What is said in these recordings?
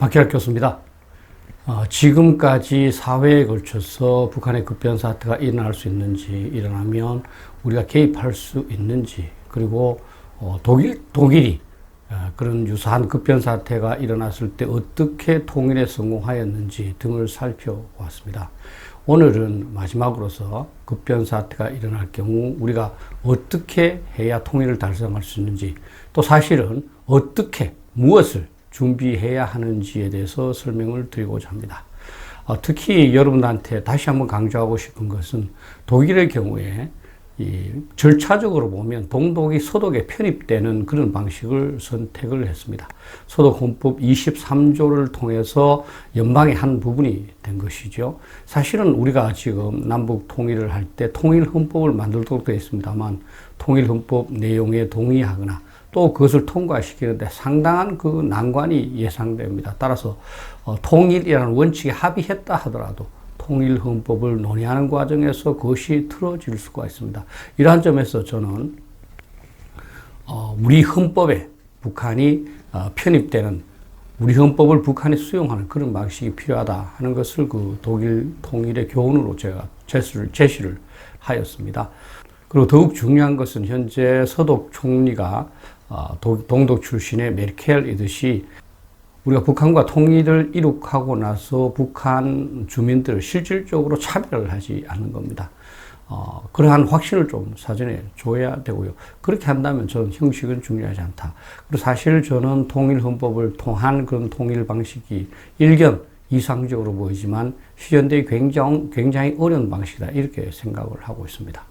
박희락 교수입니다. 지금까지 사회에 걸쳐서 북한의 급변 사태가 일어날 수 있는지, 일어나면 우리가 개입할 수 있는지, 그리고 독일이 그런 유사한 급변 사태가 일어났을 때 어떻게 통일에 성공하였는지 등을 살펴보았습니다. 오늘은 마지막으로서 급변 사태가 일어날 경우 우리가 어떻게 해야 통일을 달성할 수 있는지, 또 사실은 어떻게, 무엇을 준비해야 하는지에 대해서 설명을 드리고자 합니다. 특히 여러분들한테 다시 한번 강조하고 싶은 것은 독일의 경우에 이 절차적으로 보면 동독이 서독에 편입되는 그런 방식을 선택을 했습니다. 서독 헌법 23조를 통해서 연방의 한 부분이 된 것이죠. 사실은 우리가 지금 남북 통일을 할 때 통일 헌법을 만들도록 되어 있습니다만, 통일 헌법 내용에 동의하거나 또 그것을 통과시키는데 상당한 그 난관이 예상됩니다. 따라서 통일이라는 원칙에 합의했다 하더라도 통일 헌법을 논의하는 과정에서 그것이 틀어질 수가 있습니다. 이러한 점에서 저는 우리 헌법에 북한이 편입되는, 우리 헌법을 북한이 수용하는 그런 방식이 필요하다 하는 것을 그 독일 통일의 교훈으로 제가 제시를 하였습니다. 그리고 더욱 중요한 것은 현재 서독 총리가 동독 출신의 메르켈이듯이 우리가 북한과 통일을 이룩하고 나서 북한 주민들을 실질적으로 차별을 하지 않는 겁니다. 그러한 확신을 좀 사전에 줘야 되고요. 그렇게 한다면 저는 형식은 중요하지 않다. 그리고 사실 저는 통일 헌법을 통한 그런 통일 방식이 일견 이상적으로 보이지만 실현되기 굉장히 어려운 방식이다, 이렇게 생각을 하고 있습니다.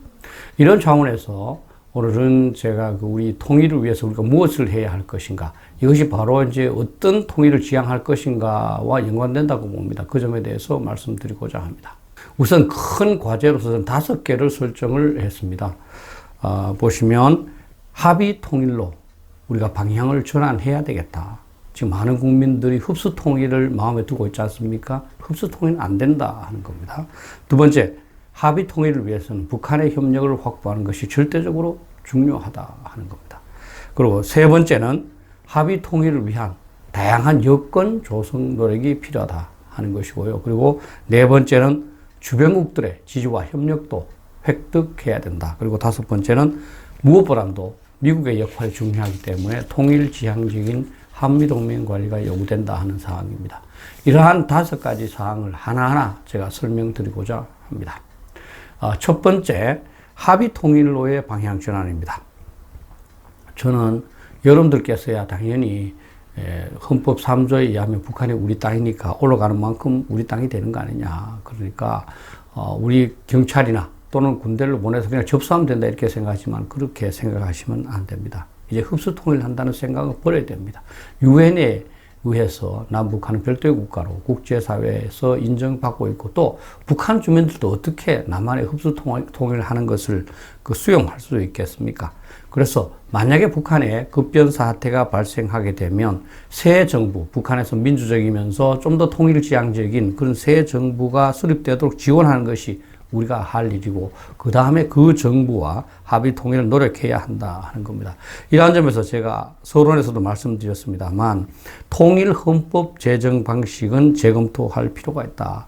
이런 차원에서 오늘은 제가 우리 통일을 위해서 우리가 무엇을 해야 할 것인가, 이것이 바로 이제 어떤 통일을 지향할 것인가와 연관된다고 봅니다. 그 점에 대해서 말씀드리고자 합니다. 우선 큰 과제로서는 5개를 설정을 했습니다. 보시면 합의 통일로 우리가 방향을 전환해야 되겠다. 지금 많은 국민들이 흡수 통일을 마음에 두고 있지 않습니까? 흡수 통일은 안 된다 하는 겁니다. 두 번째, 합의 통일을 위해서는 북한의 협력을 확보하는 것이 절대적으로 중요하다 하는 겁니다. 그리고 세 번째는 합의 통일을 위한 다양한 여건 조성 노력이 필요하다 하는 것이고요. 그리고 네 번째는 주변국들의 지지와 협력도 획득해야 된다. 그리고 5번째는 무엇보다도 미국의 역할이 중요하기 때문에 통일 지향적인 한미동맹 관리가 요구된다 하는 사항입니다. 이러한 5가지 사항을 하나하나 제가 설명드리고자 합니다. 첫 번째, 합의 통일로의 방향 전환입니다. 저는 여러분들께서야 당연히 헌법 3조에 의하면 북한이 우리 땅이니까 올라가는 만큼 우리 땅이 되는 거 아니냐. 그러니까 우리 경찰이나 또는 군대를 보내서 그냥 접수하면 된다, 이렇게 생각하지만 그렇게 생각하시면 안 됩니다. 이제 흡수 통일한다는 생각은 버려야 됩니다. 유엔에 의해서 남북한은 별도의 국가로 국제사회에서 인정받고 있고, 또 북한 주민들도 어떻게 남한의 흡수 통일을 하는 것을 수용할 수 있겠습니까? 그래서 만약에 북한에 급변 사태가 발생하게 되면 새 정부, 북한에서 민주적이면서 좀 더 통일 지향적인 그런 새 정부가 수립되도록 지원하는 것이 우리가 할 일이고, 그 다음에 그 정부와 합의 통일을 노력해야 한다 하는 겁니다. 이러한 점에서 제가 서론에서도 말씀드렸습니다만, 통일 헌법 제정 방식은 재검토할 필요가 있다.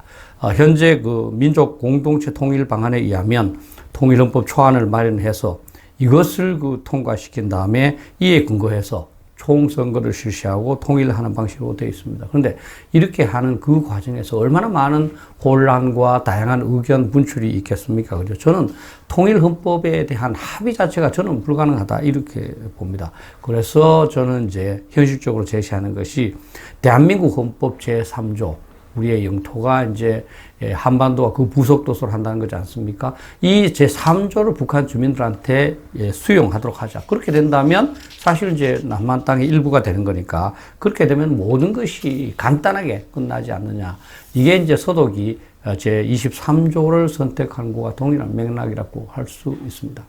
현재 민족 공동체 통일 방안에 의하면 통일 헌법 초안을 마련해서 이것을 통과시킨 다음에 이에 근거해서 총선거를 실시하고 통일하는 방식으로 되어 있습니다. 그런데 이렇게 하는 그 과정에서 얼마나 많은 혼란과 다양한 의견 분출이 있겠습니까? 그죠? 저는 통일 헌법에 대한 합의 자체가 저는 불가능하다, 이렇게 봅니다. 그래서 저는 이제 현실적으로 제시하는 것이 대한민국 헌법 제3조, 우리의 영토가 이제 한반도와 그 부속도서를 한다는 거지 않습니까? 이 제3조를 북한 주민들한테 수용하도록 하자. 그렇게 된다면 사실 이제 남한 땅의 일부가 되는 거니까, 그렇게 되면 모든 것이 간단하게 끝나지 않느냐. 이게 이제 서독이 제23조를 선택한 것과 동일한 맥락이라고 할 수 있습니다.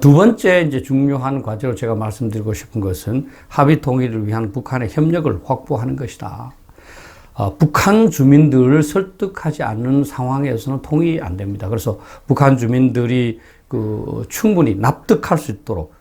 두 번째 이제 중요한 과제로 제가 말씀드리고 싶은 것은 합의 통일을 위한 북한의 협력을 확보하는 것이다. 북한 주민들을 설득하지 않는 상황에서는 통일이 안 됩니다. 그래서 북한 주민들이 충분히 납득할 수 있도록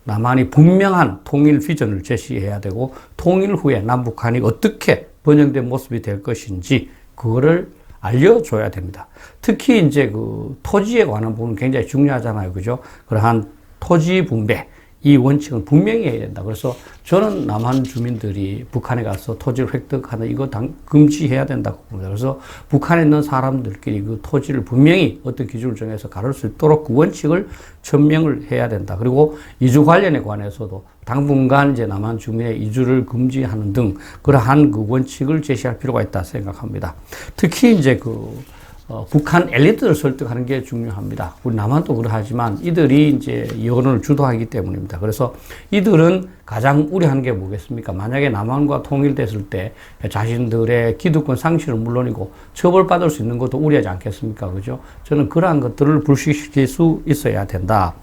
남한이 분명한 통일 비전을 제시해야 되고 통일 후에 남북한이 어떻게 번영된 모습이 될 것인지 그거를 알려줘야 됩니다. 특히 이제 그 토지에 관한 부분은 굉장히 중요하잖아요. 그죠? 그러한 토지 분배, 이 원칙은 분명히 해야 된다. 그래서 저는 남한 주민들이 북한에 가서 토지를 획득하는 이거 금지해야 된다고 봅니다. 그래서 북한에 있는 사람들끼리 그 토지를 분명히 어떤 기준을 정해서 가를 수 있도록 그 원칙을 천명을 해야 된다. 그리고 이주 관련에 관해서도 당분간 이제 남한 주민의 이주를 금지하는 등 그러한 그 원칙을 제시할 필요가 있다 생각합니다. 특히 이제 북한 엘리트를 설득하는 게 중요합니다. 우리 남한도 그러하지만 이들이 이제 여론을 주도하기 때문입니다. 그래서 이들은 가장 우려하는 게 뭐겠습니까? 만약에 남한과 통일됐을 때 자신들의 기득권 상실은 물론이고 처벌받을 수 있는 것도 우려하지 않겠습니까? 그죠? 저는 그러한 것들을 불식시킬 수 있어야 된다.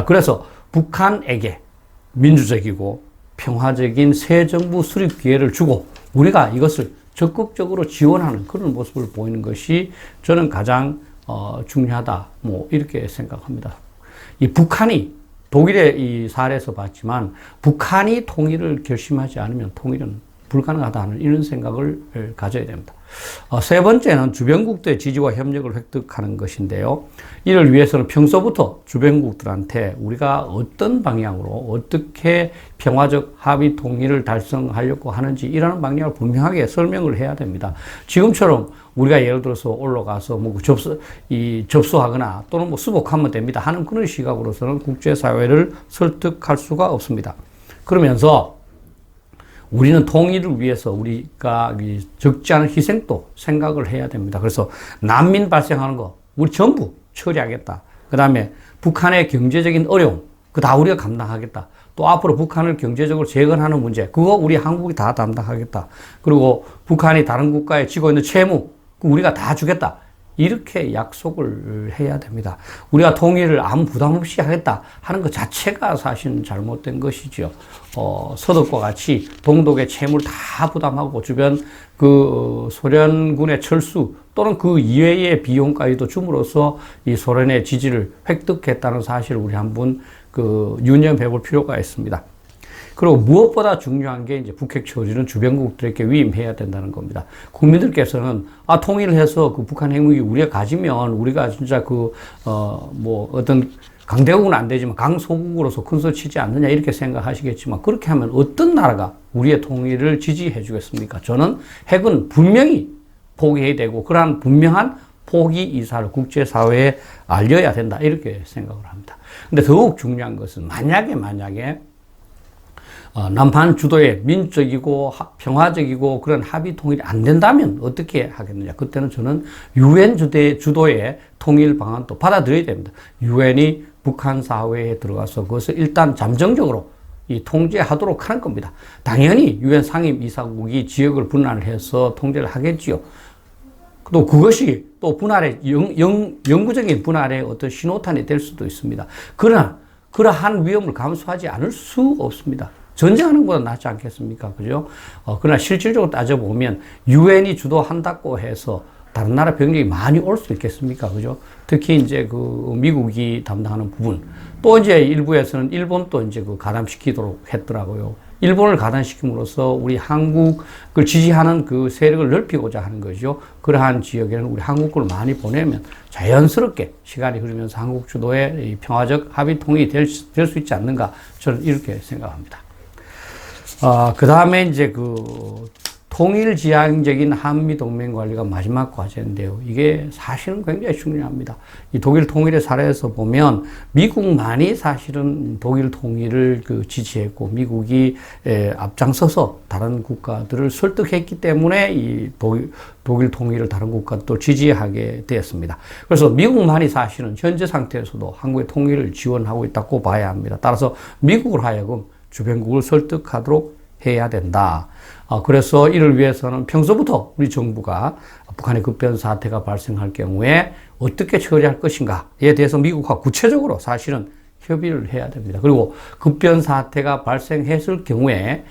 그래서 북한에게 민주적이고 평화적인 새 정부 수립 기회를 주고 우리가 이것을 적극적으로 지원하는 그런 모습을 보이는 것이 저는 가장 중요하다. 뭐 이렇게 생각합니다. 이 북한이 독일의 이 사례에서 봤지만 북한이 통일을 결심하지 않으면 통일은 불가능하다는 이런 생각을 가져야 됩니다. 세 번째는 주변국들의 지지와 협력을 획득하는 것인데요. 이를 위해서는 평소부터 주변국들한테 우리가 어떤 방향으로 어떻게 평화적 합의 통일을 달성하려고 하는지 이라는 방향을 분명하게 설명을 해야 됩니다. 지금처럼 우리가 예를 들어서 올라가서 뭐 접수하거나 또는 뭐 수복하면 됩니다 하는 그런 시각으로서는 국제사회를 설득할 수가 없습니다. 그러면서 우리는 통일을 위해서 우리가 적지 않은 희생도 생각을 해야 됩니다. 그래서 난민 발생하는 거 우리 전부 처리하겠다. 그 다음에 북한의 경제적인 어려움 그거 다 우리가 감당하겠다. 또 앞으로 북한을 경제적으로 재건하는 문제 그거 우리 한국이 다 담당하겠다. 그리고 북한이 다른 국가에 지고 있는 채무 그거 우리가 다 주겠다. 이렇게 약속을 해야 됩니다. 우리가 통일을 아무 부담 없이 하겠다 하는 것 자체가 사실은 잘못된 것이죠. 서독과 같이 동독의 채무를 다 부담하고 주변 소련군의 철수 또는 그 이외의 비용까지도 줌으로써 이 소련의 지지를 획득했다는 사실을 우리 한번 유념해 볼 필요가 있습니다. 그리고 무엇보다 중요한 게 이제 북핵 처리는 주변국들에게 위임해야 된다는 겁니다. 국민들께서는 통일을 해서 북한 핵무기 우리가 가지면 우리가 진짜 어떤 강대국은 안 되지만 강소국으로서 큰소리 치지 않느냐 이렇게 생각하시겠지만 그렇게 하면 어떤 나라가 우리의 통일을 지지해 주겠습니까? 저는 핵은 분명히 포기해야 되고 그러한 분명한 포기 이사를 국제사회에 알려야 된다 이렇게 생각을 합니다. 근데 더욱 중요한 것은 만약에 남한 주도의 민주적이고 평화적이고 그런 합의 통일이 안 된다면 어떻게 하겠느냐. 그때는 저는 유엔 주도의 통일 방안도 받아들여야 됩니다. 유엔이 북한 사회에 들어가서 그것을 일단 잠정적으로 통제하도록 하는 겁니다. 당연히 유엔 상임 이사국이 지역을 분할을 해서 통제를 하겠지요. 또 그것이 또 영구적인 분할의 어떤 신호탄이 될 수도 있습니다. 그러나 그러한 위험을 감수하지 않을 수 없습니다. 전쟁하는 것보다 낫지 않겠습니까? 그죠? 그러나 실질적으로 따져보면 유엔이 주도한다고 해서 다른 나라 병력이 많이 올 수 있겠습니까? 그죠? 특히 이제 미국이 담당하는 부분. 또 이제 일부에서는 일본도 이제 가담시키도록 했더라고요. 일본을 가담시킴으로써 우리 한국을 지지하는 그 세력을 넓히고자 하는 거죠. 그러한 지역에는 우리 한국군을 많이 보내면 자연스럽게 시간이 흐르면서 한국 주도의 이 평화적 합의 통일이 될 수 있지 않는가 저는 이렇게 생각합니다. 그 다음에 이제 통일지향적인 한미동맹 관리가 마지막 과제인데요. 이게 사실은 굉장히 중요합니다. 이 독일 통일의 사례에서 보면 미국만이 사실은 독일 통일을 지지했고 미국이 앞장서서 다른 국가들을 설득했기 때문에 이 독일 통일을 다른 국가도 지지하게 되었습니다. 그래서 미국만이 사실은 현재 상태에서도 한국의 통일을 지원하고 있다고 봐야 합니다. 따라서 미국을 하여금 주변국을 설득하도록 해야 된다. 그래서 이를 위해서는 평소부터 우리 정부가 북한의 급변 사태가 발생할 경우에 어떻게 처리할 것인가에 대해서 미국과 구체적으로 사실은 협의를 해야 됩니다. 그리고 급변 사태가 발생했을 경우에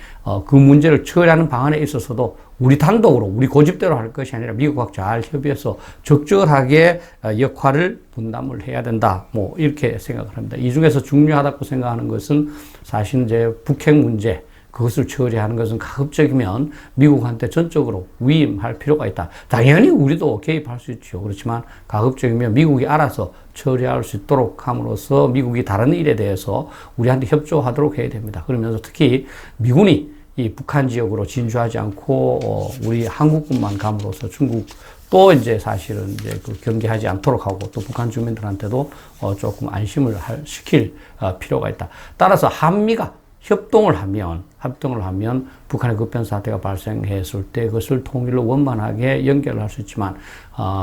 그 문제를 처리하는 방안에 있어서도 우리 단독으로 우리 고집대로 할 것이 아니라 미국하고 잘 협의해서 적절하게 역할을 분담을 해야 된다. 뭐 이렇게 생각을 합니다. 이 중에서 중요하다고 생각하는 것은 사실 이제 북핵 문제, 그것을 처리하는 것은 가급적이면 미국한테 전적으로 위임할 필요가 있다. 당연히 우리도 개입할 수 있죠. 그렇지만 가급적이면 미국이 알아서 처리할 수 있도록 함으로써 미국이 다른 일에 대해서 우리한테 협조하도록 해야 됩니다. 그러면서 특히 미군이 이 북한 지역으로 진주하지 않고 우리 한국군만 감으로써 중국 또 이제 사실은 이제 그 경계하지 않도록 하고 또 북한 주민들한테도 조금 안심을 시킬 필요가 있다. 따라서 한미가 협동을 하면 북한의 급변 사태가 발생했을 때 그것을 통일로 원만하게 연결할 수 있지만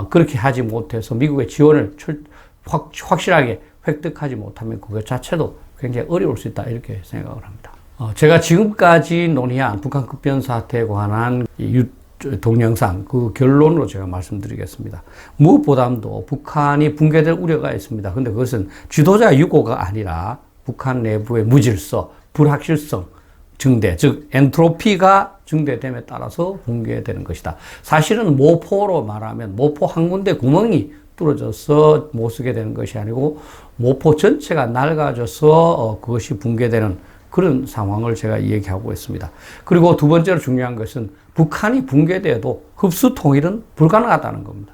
그렇게 하지 못해서 미국의 지원을 확실하게 획득하지 못하면 그것 자체도 굉장히 어려울 수 있다 이렇게 생각을 합니다. 제가 지금까지 논의한 북한 급변 사태에 관한 동영상 그 결론으로 제가 말씀드리겠습니다. 무엇보다도 북한이 붕괴될 우려가 있습니다. 근데 그것은 지도자 유고가 아니라 북한 내부의 무질서, 불확실성 증대, 즉 엔트로피가 증대됨에 따라서 붕괴되는 것이다. 사실은 모포로 말하면 모포 한 군데 구멍이 뚫어져서 못 쓰게 되는 것이 아니고 모포 전체가 낡아져서 그것이 붕괴되는 그런 상황을 제가 얘기하고 있습니다. 그리고 두 번째로 중요한 것은 북한이 붕괴되어도 흡수 통일은 불가능하다는 겁니다.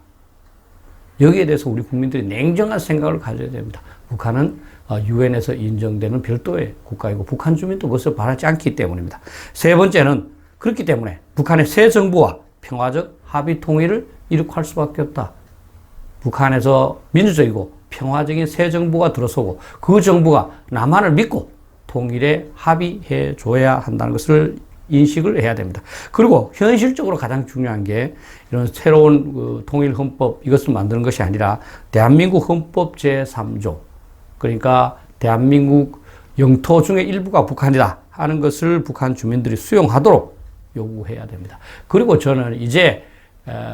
여기에 대해서 우리 국민들이 냉정한 생각을 가져야 됩니다. 북한은 유엔에서 인정되는 별도의 국가이고 북한 주민도 그것을 바라지 않기 때문입니다. 세 번째는 그렇기 때문에 북한의 새 정부와 평화적 합의 통일을 이룩할 수밖에 없다. 북한에서 민주적이고 평화적인 새 정부가 들어서고 그 정부가 남한을 믿고 통일에 합의해 줘야 한다는 것을 인식을 해야 됩니다. 그리고 현실적으로 가장 중요한 게 이런 새로운 그 통일 헌법 이것을 만드는 것이 아니라 대한민국 헌법 제3조 그러니까 대한민국 영토 중에 일부가 북한이다 하는 것을 북한 주민들이 수용하도록 요구해야 됩니다. 그리고 저는 이제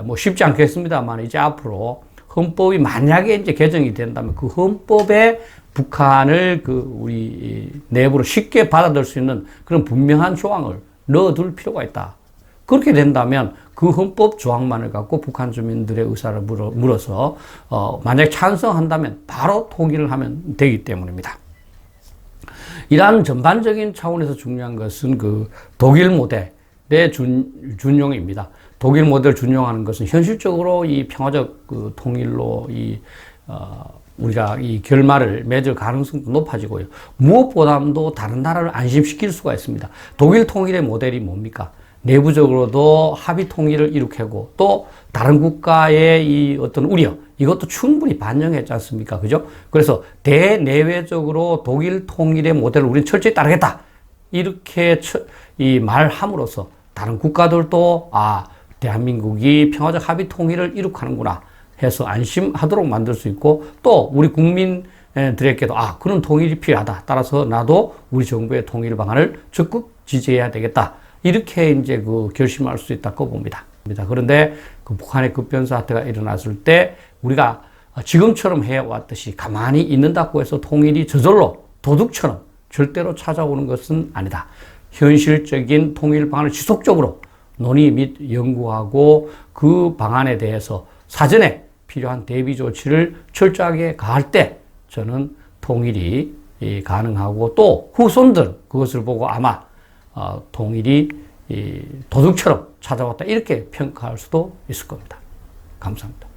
뭐 쉽지 않겠습니다만 이제 앞으로 헌법이 만약에 이제 개정이 된다면 그 헌법에 북한을 그 우리 내부로 쉽게 받아들일 수 있는 그런 분명한 조항을 넣어둘 필요가 있다. 그렇게 된다면 그 헌법 조항만을 갖고 북한 주민들의 의사를 물어서 만약 찬성한다면 바로 통일을 하면 되기 때문입니다. 이러한 전반적인 차원에서 중요한 것은 그 독일 모델의 준용입니다. 독일 모델을 준용하는 것은 현실적으로 이 평화적 그 통일로 우리가 이 결말을 맺을 가능성도 높아지고요. 무엇보다도 다른 나라를 안심시킬 수가 있습니다. 독일 통일의 모델이 뭡니까? 내부적으로도 합의 통일을 이룩하고 또 다른 국가의 이 어떤 우려 이것도 충분히 반영했지 않습니까? 그죠? 그래서 대내외적으로 독일 통일의 모델을 우리는 철저히 따르겠다. 이렇게 이 말함으로써 다른 국가들도 대한민국이 평화적 합의 통일을 이룩하는구나 해서 안심하도록 만들 수 있고 또 우리 국민들에게도 그런 통일이 필요하다. 따라서 나도 우리 정부의 통일 방안을 적극 지지해야 되겠다. 이렇게 이제 그 결심할 수 있다고 봅니다. 그런데 그 북한의 급변 사태가 일어났을 때 우리가 지금처럼 해왔듯이 가만히 있는다고 해서 통일이 저절로 도둑처럼 절대로 찾아오는 것은 아니다. 현실적인 통일 방안을 지속적으로 논의 및 연구하고 그 방안에 대해서 사전에 필요한 대비 조치를 철저하게 가할 때 저는 통일이 가능하고 또 후손들 그것을 보고 아마 통일이 도둑처럼 찾아왔다 이렇게 평가할 수도 있을 겁니다. 감사합니다.